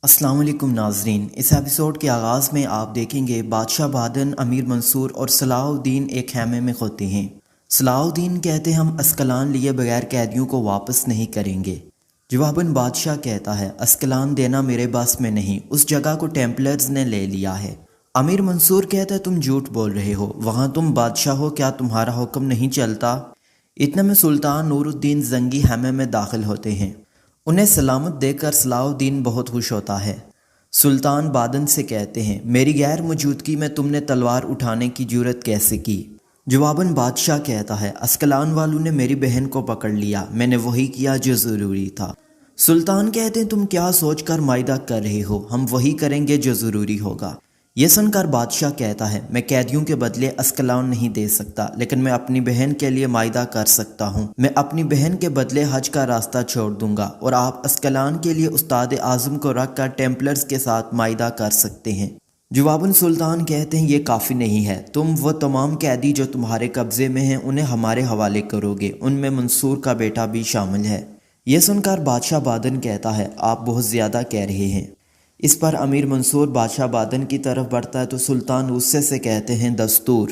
السلام علیکم ناظرین، اس ایپیسوڈ کے آغاز میں آپ دیکھیں گے بادشاہ بادن، امیر منصور اور صلاح الدین ایک خیمے میں ہوتے ہیں۔ صلاح الدین کہتے ہیں ہم اسکلان لیے بغیر قیدیوں کو واپس نہیں کریں گے۔ جواباً بادشاہ کہتا ہے اسکلان دینا میرے بس میں نہیں، اس جگہ کو ٹیمپلرز نے لے لیا ہے۔ امیر منصور کہتا ہے تم جھوٹ بول رہے ہو، وہاں تم بادشاہ ہو، کیا تمہارا حکم نہیں چلتا؟ اتنے میں سلطان نور الدین زنگی خیمے میں داخل ہوتے ہیں۔ انہیں سلامت دیکھ کر صلاح الدین بہت خوش ہوتا ہے۔ سلطان بادن سے کہتے ہیں میری غیر موجودگی میں تم نے تلوار اٹھانے کی جرأت کیسے کی؟ جواباً بادشاہ کہتا ہے اسکلان والوں نے میری بہن کو پکڑ لیا، میں نے وہی کیا جو ضروری تھا۔ سلطان کہتے ہیں تم کیا سوچ کر معاہدہ کر رہے ہو، ہم وہی کریں گے جو ضروری ہوگا۔ یہ سن کر بادشاہ کہتا ہے میں قیدیوں کے بدلے اسکلان نہیں دے سکتا، لیکن میں اپنی بہن کے لیے معاہدہ کر سکتا ہوں۔ میں اپنی بہن کے بدلے حج کا راستہ چھوڑ دوں گا اور آپ اسکلان کے لیے استاد اعظم کو رکھ کر ٹیمپلرز کے ساتھ معاہدہ کر سکتے ہیں۔ جواباً سلطان کہتے ہیں یہ کافی نہیں ہے، تم وہ تمام قیدی جو تمہارے قبضے میں ہیں انہیں ہمارے حوالے کرو گے، ان میں منصور کا بیٹا بھی شامل ہے۔ یہ سن کر بادشاہ بادن کہتا ہے آپ بہت زیادہ کہہ رہے ہیں۔ اس پر امیر منصور بادشاہ بادن کی طرف بڑھتا ہے تو سلطان غصے سے کہتے ہیں دستور۔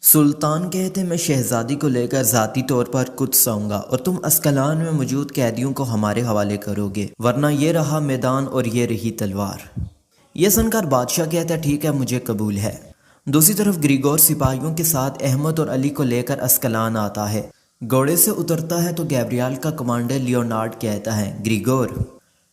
سلطان کہتے ہیں میں شہزادی کو لے کر ذاتی طور پر قدس آؤں گا اور تم اسکلان میں موجود قیدیوں کو ہمارے حوالے کرو گے، ورنہ یہ رہا میدان اور یہ رہی تلوار۔ یہ سن کر بادشاہ کہتا ہے ٹھیک ہے، مجھے قبول ہے۔ دوسری طرف گریگور سپاہیوں کے ساتھ احمد اور علی کو لے کر اسکلان آتا ہے۔ گھوڑے سے اترتا ہے تو گیبریال کا کمانڈر لیونارڈ کہتا ہے گریگور۔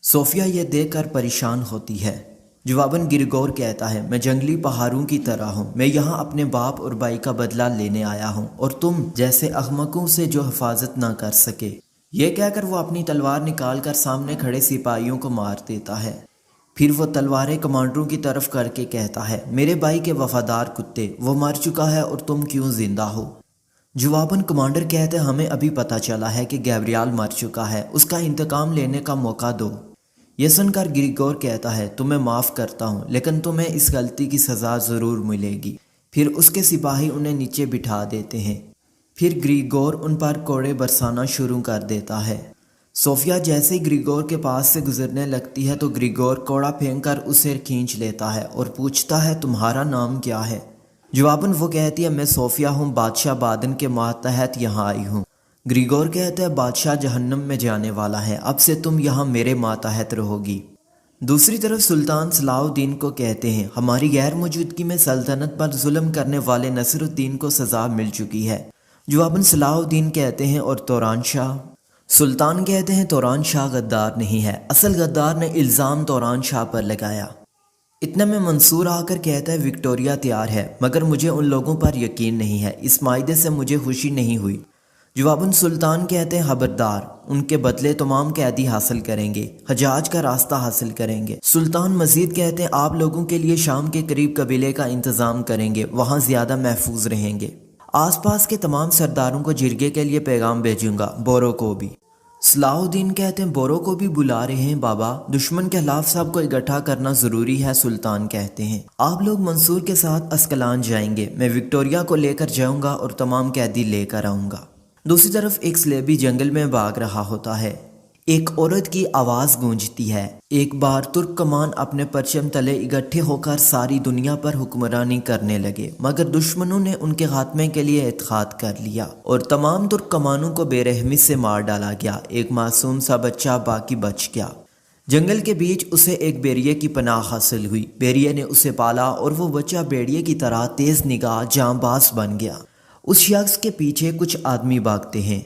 صوفیہ یہ دیکھ کر پریشان ہوتی ہے۔ جواباً گریگور کہتا ہے میں جنگلی پہاڑوں کی طرح ہوں، میں یہاں اپنے باپ اور بھائی کا بدلہ لینے آیا ہوں اور تم جیسے احمقوں سے جو حفاظت نہ کر سکے۔ یہ کہہ کر وہ اپنی تلوار نکال کر سامنے کھڑے سپاہیوں کو مار دیتا ہے۔ پھر وہ تلواریں کمانڈروں کی طرف کر کے کہتا ہے میرے بھائی کے وفادار کتے، وہ مر چکا ہے اور تم کیوں زندہ ہو؟ جواباً کمانڈر کہتے ہیں ہمیں ابھی پتہ چلا ہے کہ گیبریال مر چکا ہے، اس کا انتقام لینے کا موقع دو۔ یہ سن کر گریگور کہتا ہے تمہیں معاف کرتا ہوں، لیکن تمہیں اس غلطی کی سزا ضرور ملے گی۔ پھر اس کے سپاہی انہیں نیچے بٹھا دیتے ہیں۔ پھر گریگور ان پر کوڑے برسانا شروع کر دیتا ہے۔ صوفیہ جیسے ہی گریگور کے پاس سے گزرنے لگتی ہے تو گریگور کوڑا پھینک کر اسے کھینچ لیتا ہے اور پوچھتا ہے تمہارا نام کیا ہے؟ جواباً وہ کہتی ہے میں صوفیہ ہوں، بادشاہ بادن کے ماتحت یہاں آئی ہوں۔ گریگور کہتا ہے بادشاہ جہنم میں جانے والا ہے، اب سے تم یہاں میرے ماتحت رہو گی۔ دوسری طرف سلطان صلاح الدین کو کہتے ہیں ہماری غیر موجودگی میں سلطنت پر ظلم کرنے والے نصر الدین کو سزا مل چکی ہے۔ جواباً صلاح الدین کہتے ہیں اور توران شاہ؟ سلطان کہتے ہیں توران شاہ غدار نہیں ہے، اصل غدار نے الزام توران شاہ پر لگایا۔ اتنے میں منصور آ کر کہتا ہے وکٹوریا تیار ہے، مگر مجھے ان لوگوں پر یقین نہیں ہے، اس معاہدے سے مجھے خوشی نہیں ہوئی۔ جواباً سلطان کہتے ہیں خبردار، ان کے بدلے تمام قیدی حاصل کریں گے، حجاج کا راستہ حاصل کریں گے۔ سلطان مزید کہتے ہیں آپ لوگوں کے لیے شام کے قریب قبیلے کا انتظام کریں گے، وہاں زیادہ محفوظ رہیں گے۔ آس پاس کے تمام سرداروں کو جرگے کے لیے پیغام بھیجوں گا، بورو کو بھی۔ صلاح الدین کہتے ہیں بورو کو بھی بلا رہے ہیں بابا، دشمن کے خلاف سب کو اکٹھا کرنا ضروری ہے۔ سلطان کہتے ہیں آپ لوگ منصور کے ساتھ اسکلان جائیں گے، میں وکٹوریا کو لے کر جاؤں گا اور تمام قیدی لے کر آؤں گا۔ دوسری طرف ایک سلیبی جنگل میں بھاگ رہا ہوتا ہے۔ ایک عورت کی آواز گونجتی ہے ایک بار ترک کمان اپنے پرچم تلے اکٹھے ہو کر ساری دنیا پر حکمرانی کرنے لگے، مگر دشمنوں نے ان کے خاتمے کے لیے اتحاد کر لیا اور تمام ترک کمانوں کو بے رحمی سے مار ڈالا گیا۔ ایک معصوم سا بچہ باقی بچ گیا۔ جنگل کے بیچ اسے ایک بیریے کی پناہ حاصل ہوئی، بیریے نے اسے پالا اور وہ بچہ بیڑیے کی طرح تیز نگاہ جاں باز بن گیا۔ اس شخص کے پیچھے کچھ آدمی بھاگتے ہیں،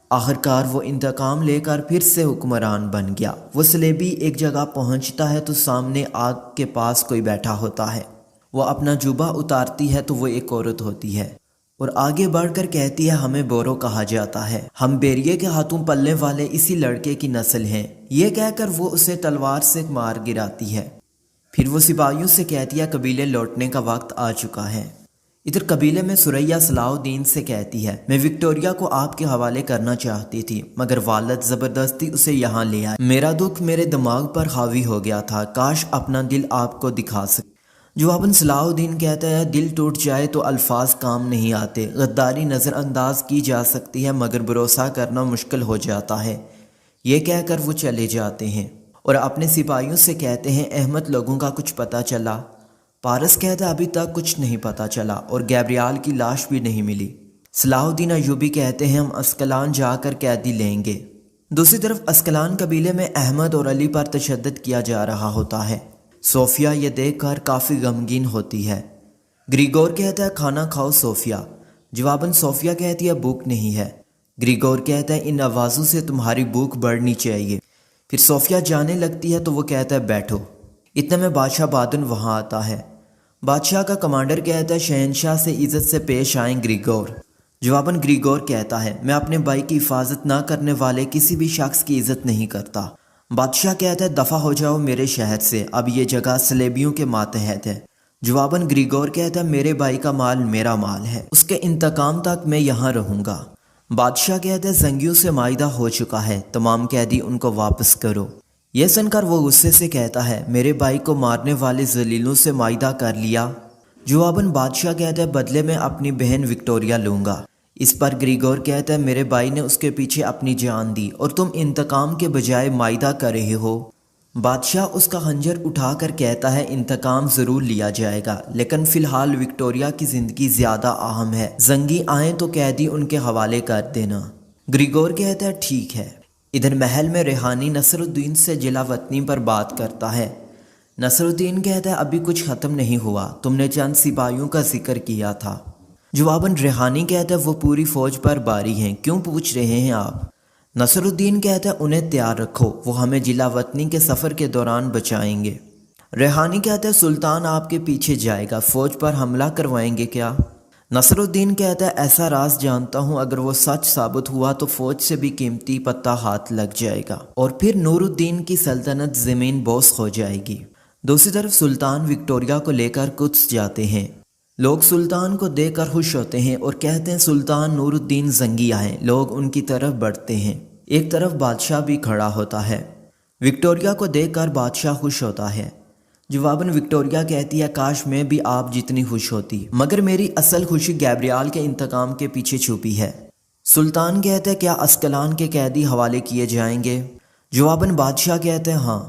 آخرکار وہ انتقام لے کر پھر سے حکمران بن گیا۔ وہ سلیبی ایک جگہ پہنچتا ہے تو سامنے آگ کے پاس کوئی بیٹھا ہوتا ہے۔ وہ اپنا جوبہ اتارتی ہے تو وہ ایک عورت ہوتی ہے اور آگے بڑھ کر کہتی ہے ہمیں بورو کہا جاتا ہے، ہم بیریے کے ہاتھوں پلنے والے اسی لڑکے کی نسل ہیں۔ یہ کہہ کر وہ اسے تلوار سے مار گراتی ہے۔ پھر وہ سپاہیوں سے کہتی ہے قبیلے لوٹنے کا وقت آ چکا ہے۔ ادھر قبیلے میں سریا صلاح الدین سے کہتی ہے میں وکٹوریا کو آپ کے حوالے کرنا چاہتی تھی، مگر والد زبردستی اسے یہاں لے آئے۔ میرا دکھ میرے دماغ پر حاوی ہو گیا تھا، کاش اپنا دل آپ کو دکھا سکے۔ جواباً صلاح الدین کہتا ہے دل ٹوٹ جائے تو الفاظ کام نہیں آتے، غداری نظر انداز کی جا سکتی ہے مگر بھروسہ کرنا مشکل ہو جاتا ہے۔ یہ کہہ کر وہ چلے جاتے ہیں اور اپنے سپاہیوں سے کہتے ہیں احمد لوگوں کا کچھ پتہ چلا؟ پارس کہتا ہے ابھی تک کچھ نہیں پتہ چلا اور گیبریال کی لاش بھی نہیں ملی۔ صلاح الدین ایوبی کہتے ہیں ہم اسکلان جا کر قیدی لیں گے۔ دوسری طرف اسکلان قبیلے میں احمد اور علی پر تشدد کیا جا رہا ہوتا ہے۔ صوفیہ یہ دیکھ کر کافی غمگین ہوتی ہے۔ گریگور کہتا ہے کھانا کھاؤ صوفیہ، جواباً صوفیہ کہتی ہے بھوک نہیں ہے۔ گریگور کہتا ہے ان آوازوں سے تمہاری بھوک بڑھنی چاہیے۔ پھر صوفیہ جانے لگتی ہے تو وہ کہتا ہے بیٹھو۔ اتنے میں بادشاہ بادن وہاں آتا ہے۔ بادشاہ کا کمانڈر کہتا ہے شہنشاہ سے عزت سے پیش آئیں گریگور۔ جواباً گریگور کہتا ہے میں اپنے بھائی کی حفاظت نہ کرنے والے کسی بھی شخص کی عزت نہیں کرتا۔ بادشاہ کہتا ہے دفع ہو جاؤ میرے شہر سے، اب یہ جگہ صلیبیوں کے ماتحت ہے۔ جواباً گریگور کہتا ہے میرے بھائی کا مال میرا مال ہے، اس کے انتقام تک میں یہاں رہوں گا۔ بادشاہ کہتا ہے زنگیوں سے معاہدہ ہو چکا ہے، تمام قیدی ان کو واپس کرو۔ یہ سن کر وہ غصے سے کہتا ہے میرے بھائی کو مارنے والے ذلیلوں سے معاہدہ کر لیا؟ جواباً بادشاہ کہتا ہے بدلے میں اپنی بہن وکٹوریا لوں گا۔ اس پر گریگور کہتا ہے میرے بھائی نے اس کے پیچھے اپنی جان دی اور تم انتقام کے بجائے معاہدہ کر رہے ہو۔ بادشاہ اس کا خنجر اٹھا کر کہتا ہے انتقام ضرور لیا جائے گا، لیکن فی الحال وکٹوریا کی زندگی زیادہ اہم ہے، زنگی آئیں تو قیدی ان کے حوالے کر دینا۔ گریگور کہتا ہے ٹھیک ہے۔ ادھر محل میں ریحانی نصر الدین سے جلا وطنی پر بات کرتا ہے۔ نصر الدین کہتا ہے ابھی کچھ ختم نہیں ہوا، تم نے چند سپاہیوں کا ذکر کیا تھا۔ جواباً ریحانی کہتا ہے وہ پوری فوج پر باری ہیں، کیوں پوچھ رہے ہیں آپ؟ نصر الدین کہتا ہے انہیں تیار رکھو، وہ ہمیں جلا وطنی کے سفر کے دوران بچائیں گے۔ ریحانی کہتا ہے سلطان آپ کے پیچھے جائے گا، فوج پر حملہ کروائیں گے کیا؟ نصر الدین کہتا ہے ایسا راز جانتا ہوں، اگر وہ سچ ثابت ہوا تو فوج سے بھی قیمتی پتہ ہاتھ لگ جائے گا اور پھر نور الدین کی سلطنت زمین بوس ہو جائے گی۔ دوسری طرف سلطان وکٹوریا کو لے کر قدس جاتے ہیں۔ لوگ سلطان کو دیکھ کر خوش ہوتے ہیں اور کہتے ہیں سلطان نور الدین زنگی آئے، لوگ ان کی طرف بڑھتے ہیں۔ ایک طرف بادشاہ بھی کھڑا ہوتا ہے۔ وکٹوریا کو دیکھ کر بادشاہ خوش ہوتا ہے۔ جواباً وکٹوریا کہتی ہے کاش میں بھی آپ جتنی خوش ہوتی، مگر میری اصل خوشی گیبریال کے انتقام کے پیچھے چھپی ہے۔ سلطان کہتا ہے کیا اسکلان کے قیدی حوالے کیے جائیں گے؟ جواباً بادشاہ کہتے ہیں ہاں۔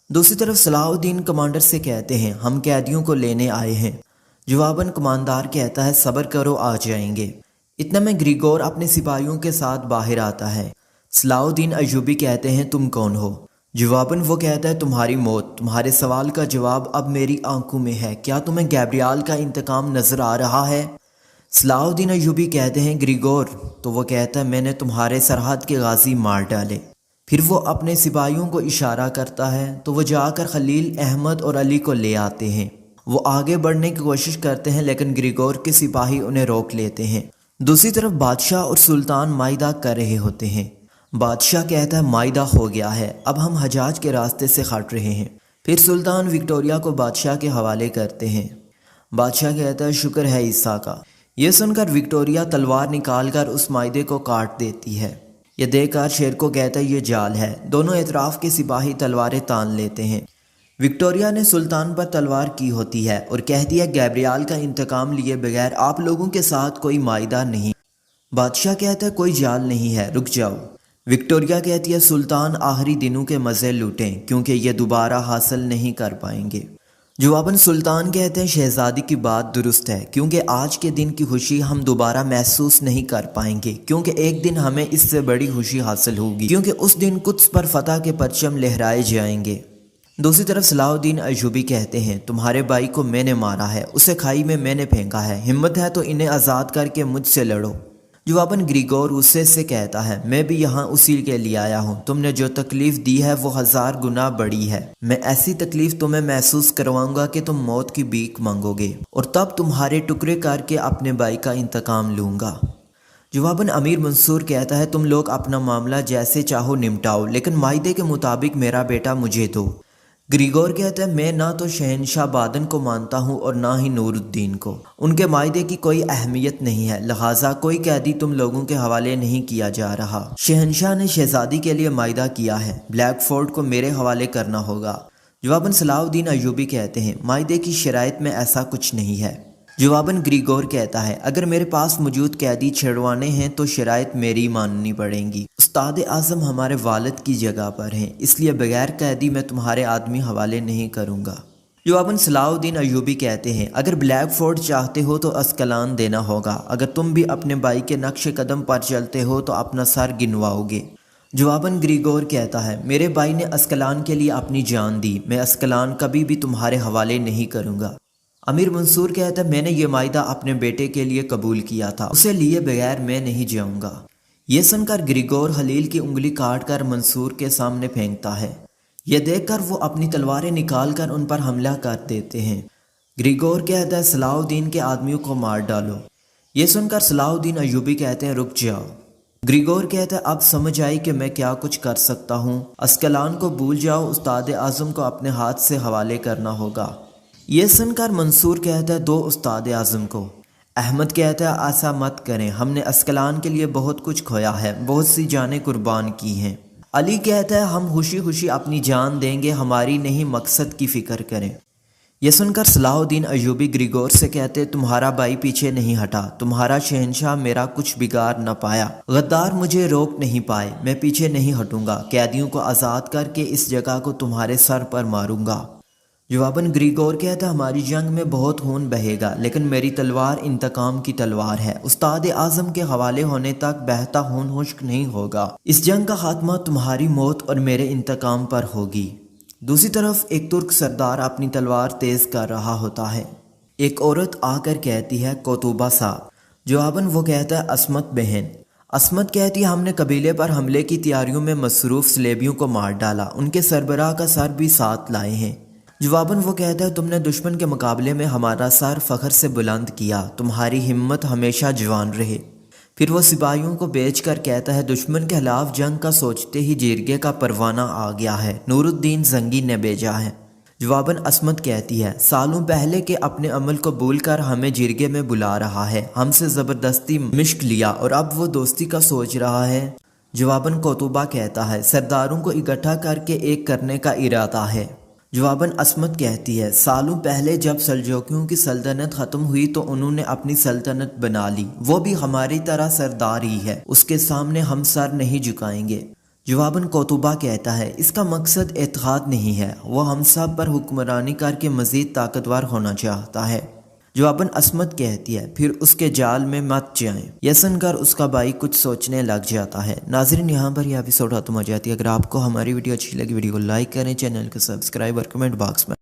دوسری طرف صلاح الدین کمانڈر سے کہتے ہیں ہم قیدیوں کو لینے آئے ہیں۔ جواباً کماندار کہتا ہے صبر کرو آ جائیں گے۔ اتنے میں گریگور اپنے سپاہیوں کے ساتھ باہر آتا ہے۔ صلاح الدین ایوبی کہتے ہیں تم کون ہو؟ جواباً وہ کہتا ہے تمہاری موت، تمہارے سوال کا جواب اب میری آنکھوں میں ہے، کیا تمہیں گیبریال کا انتقام نظر آ رہا ہے؟ صلاح الدین ایوبی کہتے ہیں گریگور، تو وہ کہتا ہے میں نے تمہارے سرحد کے غازی مار ڈالے۔ پھر وہ اپنے سپاہیوں کو اشارہ کرتا ہے تو وہ جا کر خلیل، احمد اور علی کو لے آتے ہیں۔ وہ آگے بڑھنے کی کوشش کرتے ہیں لیکن گریگور کے سپاہی انہیں روک لیتے ہیں۔ دوسری طرف بادشاہ اور سلطان معاہدہ کر رہے ہوتے ہیں۔ بادشاہ کہتا ہے معاہدہ ہو گیا ہے، اب ہم حجاج کے راستے سے ہٹ رہے ہیں۔ پھر سلطان وکٹوریا کو بادشاہ کے حوالے کرتے ہیں۔ بادشاہ کہتا ہے شکر ہے عیسیٰ کا۔ یہ سن کر وکٹوریا تلوار نکال کر اس معاہدے کو کاٹ دیتی ہے۔ یہ دیکھ کر شیر کو کہتا ہے یہ جال ہے۔ دونوں اطراف کے سپاہی تلواریں تان لیتے ہیں۔ وکٹوریا نے سلطان پر تلوار کی ہوتی ہے اور کہتی ہے گیبریال کا انتقام لیے بغیر آپ لوگوں کے ساتھ کوئی معاہدہ نہیں۔ بادشاہ کہتا ہے کوئی جال نہیں ہے، رک جاؤ۔ وکٹوریا کہتی ہے سلطان آخری دنوں کے مزے لوٹیں کیونکہ یہ دوبارہ حاصل نہیں کر پائیں گے۔ جواباً سلطان کہتے ہیں شہزادی کی بات درست ہے، کیونکہ آج کے دن کی خوشی ہم دوبارہ محسوس نہیں کر پائیں گے، کیونکہ ایک دن ہمیں اس سے بڑی خوشی حاصل ہوگی، کیونکہ اس دن قدس پر فتح کے پرچم لہرائے جائیں گے۔ دوسری طرف صلاح الدین ایوبی کہتے ہیں تمہارے بھائی کو میں نے مارا ہے، اسے کھائی میں نے پھینکا ہے، ہمت ہے تو انہیں آزاد کر کے مجھ سے لڑو۔ جواباً گریگور غصے سے کہتا ہے میں بھی یہاں اسی کے لیے آیا ہوں، تم نے جو تکلیف دی ہے وہ 1000 گنا بڑی ہے۔ میں ایسی تکلیف تمہیں محسوس کرواؤں گا کہ تم موت کی بھیک مانگو گے اور تب تمہارے ٹکڑے کر کے اپنے بھائی کا انتقام لوں گا۔ جواباً امیر منصور کہتا ہے تم لوگ اپنا معاملہ جیسے چاہو نمٹاؤ، لیکن معاہدے کے مطابق میرا بیٹا مجھے دو۔ گریگور کہتا ہے میں نہ تو شہنشاہ بادن کو مانتا ہوں اور نہ ہی نور الدین کو، ان کے معاہدے کی کوئی اہمیت نہیں ہے، لہٰذا کوئی قیدی تم لوگوں کے حوالے نہیں کیا جا رہا۔ شہنشاہ نے شہزادی کے لیے معاہدہ کیا ہے، بلیک فورٹ کو میرے حوالے کرنا ہوگا۔ جواباً صلاح الدین ایوبی کہتے ہیں معاہدے کی شرائط میں ایسا کچھ نہیں ہے۔ جواباً گریگور کہتا ہے اگر میرے پاس موجود قیدی چھڑوانے ہیں تو شرائط میری ماننی پڑیں گی۔ استاد اعظم ہمارے والد کی جگہ پر ہیں، اس لیے بغیر قیدی میں تمہارے آدمی حوالے نہیں کروں گا۔ جواباً صلاح الدین ایوبی کہتے ہیں اگر بلیک فورٹ چاہتے ہو تو اسکلان دینا ہوگا، اگر تم بھی اپنے بھائی کے نقش قدم پر چلتے ہو تو اپنا سر گنواؤ گے۔ جواباً گریگور کہتا ہے میرے بھائی نے اسکلان کے لیے اپنی جان دی، میں اسکلان کبھی بھی تمہارے حوالے نہیں کروں گا۔ امیر منصور کہتا ہے میں نے یہ معاہدہ اپنے بیٹے کے لیے قبول کیا تھا، اسے لیے بغیر میں نہیں جاؤں گا۔ یہ سن کر گریگور خلیل کی انگلی کاٹ کر منصور کے سامنے پھینکتا ہے، یہ دیکھ کر وہ اپنی تلواریں نکال کر ان پر حملہ کر دیتے ہیں۔ گریگور کہتا ہے صلاح الدین کے آدمیوں کو مار ڈالو۔ یہ سن کر صلاح الدین ایوبی کہتے ہیں رک جاؤ۔ گریگور کہتا ہے اب سمجھ آئی کہ میں کیا کچھ کر سکتا ہوں، اسکلان کو بھول جاؤ، استاد اعظم کو اپنے ہاتھ سے حوالے کرنا ہوگا۔ یہ سن کر منصور کہتا ہے دو استاد اعظم کو۔ احمد کہتا ہے ایسا مت کریں، ہم نے اسکلان کے لیے بہت کچھ کھویا ہے، بہت سی جانیں قربان کی ہیں۔ علی کہتا ہے ہم خوشی خوشی اپنی جان دیں گے، ہماری نہیں مقصد کی فکر کریں۔ یہ سن کر صلاح الدین ایوبی گریگور سے کہتے تمہارا بھائی پیچھے نہیں ہٹا، تمہارا شہنشاہ میرا کچھ بگاڑ نہ پایا، غدار مجھے روک نہیں پائے، میں پیچھے نہیں ہٹوں گا، قیدیوں کو آزاد کر کے اس جگہ کو تمہارے سر پر ماروں گا۔ جواباً گریگور کہتا ہماری جنگ میں بہت خون بہے گا لیکن میری تلوار انتقام کی تلوار ہے، استاد اعظم کے حوالے ہونے تک بہتا خون خشک نہیں ہوگا، اس جنگ کا خاتمہ تمہاری موت اور میرے انتقام پر ہوگی۔ دوسری طرف ایک ترک سردار اپنی تلوار تیز کر رہا ہوتا ہے، ایک عورت آ کر کہتی ہے کوتوبہ صاحب۔ جواباً وہ کہتا ہے عصمت بہن۔ عصمت کہتی ہے ہم نے قبیلے پر حملے کی تیاریوں میں مصروف سلیبیوں کو مار ڈالا، ان کے سربراہ کا سر بھی ساتھ لائے ہیں۔ جواباً وہ کہتا ہے تم نے دشمن کے مقابلے میں ہمارا سر فخر سے بلند کیا، تمہاری ہمت ہمیشہ جوان رہے۔ پھر وہ سپاہیوں کو بیچ کر کہتا ہے دشمن کے خلاف جنگ کا سوچتے ہی جرگے کا پروانہ آ گیا ہے، نور الدین زنگی نے بھیجا ہے۔ جواباً عصمت کہتی ہے سالوں پہلے کے اپنے عمل کو بھول کر ہمیں جرگے میں بلا رہا ہے، ہم سے زبردستی مشق لیا اور اب وہ دوستی کا سوچ رہا ہے۔ جواباً کوتوبہ کہتا ہے سرداروں کو اکٹھا کر کے ایک کرنے کا ارادہ ہے۔ جواباً عصمت کہتی ہے سالوں پہلے جب سلجوکیوں کی سلطنت ختم ہوئی تو انہوں نے اپنی سلطنت بنا لی، وہ بھی ہماری طرح سردار ہی ہے، اس کے سامنے ہم سر نہیں جھکائیں گے۔ جواباً کوتوبہ کہتا ہے اس کا مقصد اتحاد نہیں ہے، وہ ہم سب پر حکمرانی کر کے مزید طاقتور ہونا چاہتا ہے۔ جواباً عصمت کہتی ہے پھر اس کے جال میں مت جائیں۔ یہ سن کر اس کا بھائی کچھ سوچنے لگ جاتا ہے۔ ناظرین یہاں پر یہ ایپیسوڈ ختم ہو جاتی ہے۔ اگر آپ کو ہماری ویڈیو اچھی لگی ویڈیو کو لائک کریں، چینل کو سبسکرائب اور کمنٹ باکس میں